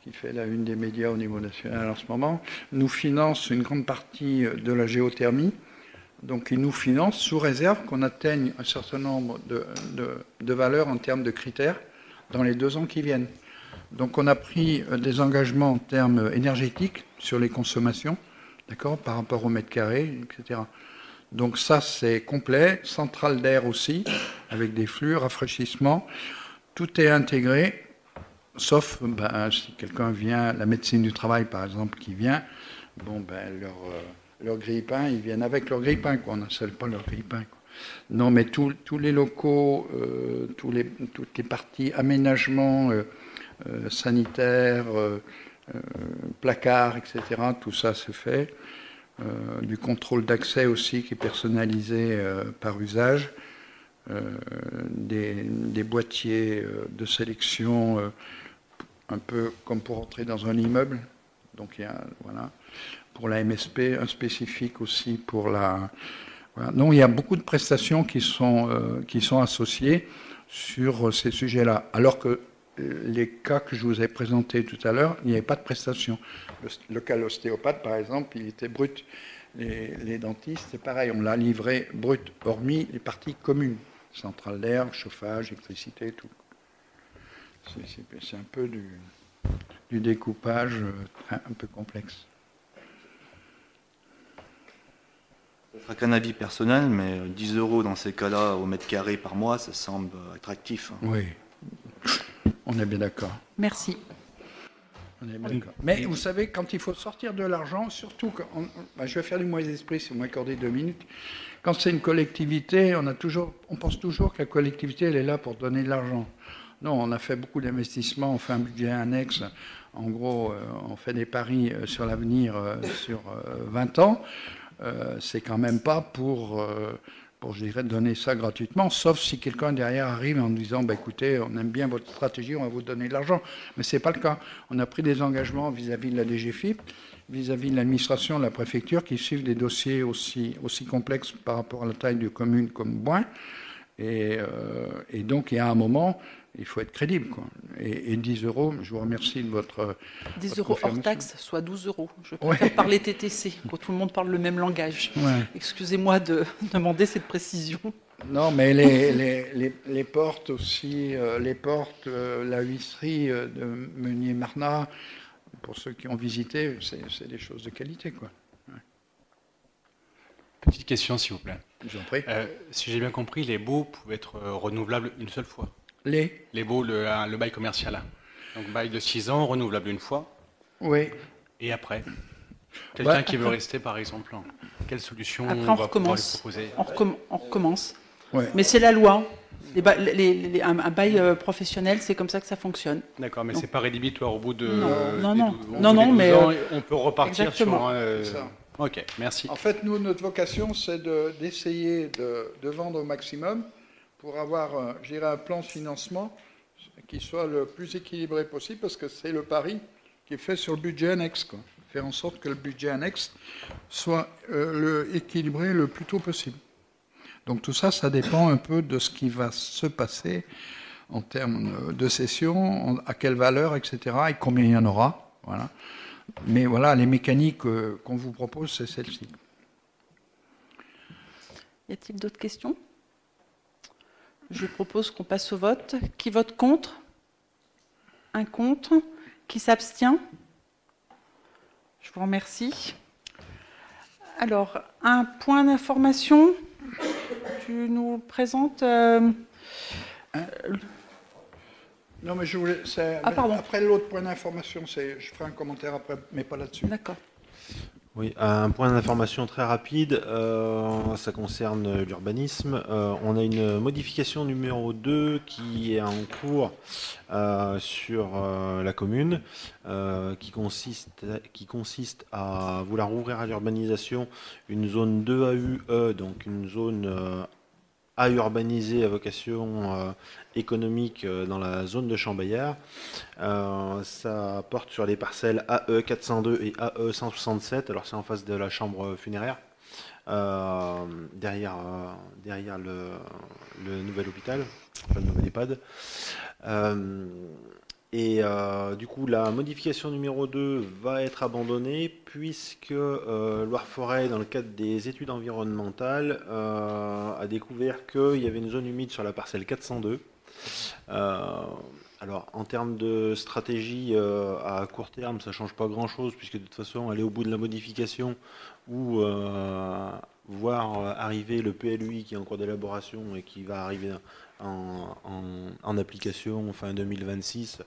qui fait la une des médias au niveau national en ce moment, nous finance une grande partie de la géothermie. Donc il nous finance sous réserve qu'on atteigne un certain nombre de valeurs en termes de critères dans les 2 ans qui viennent. Donc on a pris des engagements en termes énergétiques sur les consommations, d'accord, par rapport au mètre carré, etc. Donc ça c'est complet, centrale d'air aussi, avec des flux, rafraîchissement, tout est intégré, sauf si quelqu'un vient, la médecine du travail par exemple qui vient, leur grille-pain, ils viennent avec leur grille-pain, quoi. On n'installe pas leur grille-pain, quoi. Non, mais tous les locaux, toutes les parties aménagement sanitaire, placards, etc., tout ça se fait. Du contrôle d'accès aussi qui est personnalisé par usage. Des boîtiers de sélection un peu comme pour entrer dans un immeuble. Donc il y a, voilà, pour la MSP, un spécifique aussi pour la... Voilà. Donc il y a beaucoup de prestations qui sont associées sur ces sujets-là. Alors que les cas que je vous ai présentés tout à l'heure, il n'y avait pas de prestations. Le cas de l'ostéopathe, par exemple, il était brut. Les dentistes, c'est pareil, on l'a livré brut, hormis les parties communes. Centrale d'air, chauffage, électricité, tout. C'est un peu du découpage un peu complexe. Ce sera qu'un avis personnel, mais 10 € dans ces cas-là au mètre carré par mois, ça semble attractif. Oui, on est bien d'accord. Merci. On est bien d'accord. Mais vous savez, quand il faut sortir de l'argent, surtout, je vais faire du mauvais esprit si vous m'accordez 2 minutes. Quand c'est une collectivité, on pense toujours que la collectivité, elle est là pour donner de l'argent. Non, on a fait beaucoup d'investissements, on fait un budget annexe. En gros, on fait des paris sur l'avenir sur 20 ans. C'est quand même pas pour je dirais, donner ça gratuitement, sauf si quelqu'un derrière arrive en disant écoutez, on aime bien votre stratégie, on va vous donner de l'argent. Mais ce n'est pas le cas. On a pris des engagements vis-à-vis de la DGFiP, vis-à-vis de l'administration, de la préfecture, qui suivent des dossiers aussi complexes par rapport à la taille de commune comme Boin. Et donc, il y a un moment, il faut être crédible, quoi. Et 10 €, je vous remercie de votre 10 € hors taxe, soit 12 €. Je préfère parler TTC, quand tout le monde parle le même langage. Ouais. Excusez-moi de demander cette précision. Non, mais les portes aussi, la huisserie de Meunier-Marnat, pour ceux qui ont visité, c'est des choses de qualité, quoi. Ouais. Petite question, s'il vous plaît. Je vous en prie. Si j'ai bien compris, les baux pouvaient être renouvelables une seule fois. Les baux, le bail commercial. Donc bail de 6 ans, renouvelable une fois. Oui. Et après quelqu'un qui veut rester, par exemple, quelle solution après, on va pouvoir lui proposer? On recommence. Ouais. Mais c'est la loi. Un bail professionnel, c'est comme ça que ça fonctionne. D'accord, mais c'est pas rédhibitoire au bout de... Non, mais... ans, on peut repartir exactement. sur... Ok, merci. En fait, nous, notre vocation, c'est d'essayer de vendre au maximum pour avoir, je dirais, un plan de financement qui soit le plus équilibré possible, parce que c'est le pari qui est fait sur le budget annexe, quoi. Faire en sorte que le budget annexe soit équilibré le plus tôt possible. Donc tout ça, ça dépend un peu de ce qui va se passer en termes de cession, à quelle valeur, etc., et combien il y en aura. Voilà. Mais voilà, les mécaniques qu'on vous propose, c'est celle-ci. Y a-t-il d'autres questions ? Je propose qu'on passe au vote. Qui vote contre ? Un contre. Qui s'abstient ? Je vous remercie. Alors, un point d'information. Tu nous présentes... Non, mais je voulais... pardon. Après l'autre point d'information, je ferai un commentaire après, mais pas là-dessus. D'accord. Oui, un point d'information très rapide, ça concerne l'urbanisme. On a une modification numéro 2 qui est en cours sur la commune, qui consiste à vouloir ouvrir à l'urbanisation une zone 2 AUE, donc une zone à urbaniser à vocation économique dans la zone de Champ-Bayard. Ça porte sur les parcelles AE 402 et AE 167. Alors c'est en face de la chambre funéraire, derrière le nouvel hôpital, enfin le nouvel EHPAD. Du coup, la modification numéro 2 va être abandonnée puisque Loire-Forêt, dans le cadre des études environnementales, a découvert qu'il y avait une zone humide sur la parcelle 402. Alors, en termes de stratégie à court terme, ça ne change pas grand-chose puisque de toute façon, aller au bout de la modification ou voir arriver le PLUI qui est en cours d'élaboration et qui va arriver en application fin 2026.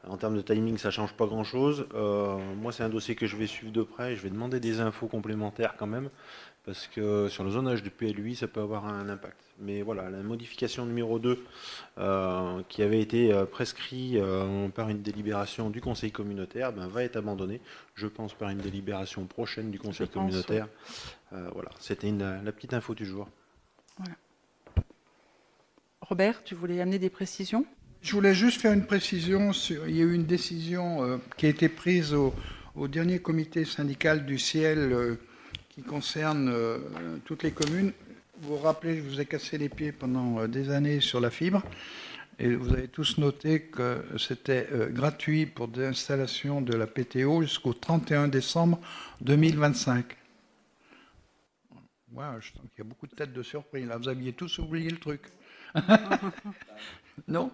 En termes de timing, ça ne change pas grand-chose. Moi, c'est un dossier que je vais suivre de près. Je vais demander des infos complémentaires quand même, parce que sur le zonage du PLUI, ça peut avoir un impact. Mais voilà, la modification numéro 2, qui avait été prescrite par une délibération du Conseil communautaire, va être abandonnée, je pense, par une délibération prochaine du Conseil communautaire. Voilà, c'était la petite info du jour. Voilà. Robert, tu voulais amener des précisions ? Je voulais juste faire une précision. Il y a eu une décision qui a été prise au dernier comité syndical du Ciel qui concerne toutes les communes. Vous vous rappelez, je vous ai cassé les pieds pendant des années sur la fibre. Et vous avez tous noté que c'était gratuit pour l'installation de la PTO jusqu'au 31 décembre 2025. Wow, je sens qu'il y a beaucoup de têtes de surprise. Là, vous aviez tous oublié le truc. Non ?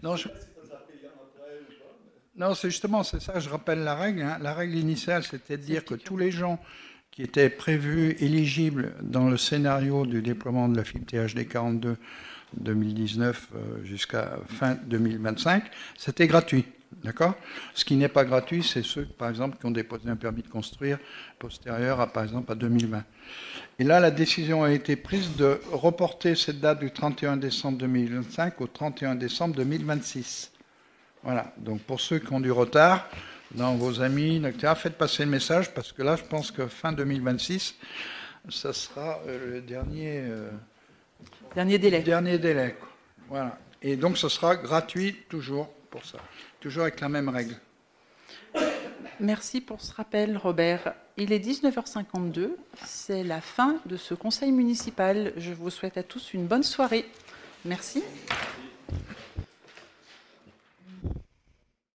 Non, c'est justement, c'est ça, je rappelle la règle. Hein. La règle initiale, c'était de dire que tous les gens qui étaient prévus, éligibles dans le scénario du déploiement de la fibre THD 42 2019 jusqu'à fin 2025, c'était gratuit. D'accord ? Ce qui n'est pas gratuit, c'est ceux, par exemple, qui ont déposé un permis de construire postérieur à, par exemple, à 2020. Et là, la décision a été prise de reporter cette date du 31 décembre 2025 au 31 décembre 2026. Voilà. Donc, pour ceux qui ont du retard, dans vos amis, etc., faites passer le message, parce que là, je pense que fin 2026, ça sera le dernier délai. Dernier délai. Quoi. Voilà. Et donc, ce sera gratuit toujours pour ça. Toujours avec la même règle. Merci pour ce rappel, Robert. Il est 19h52. C'est la fin de ce conseil municipal. Je vous souhaite à tous une bonne soirée. Merci.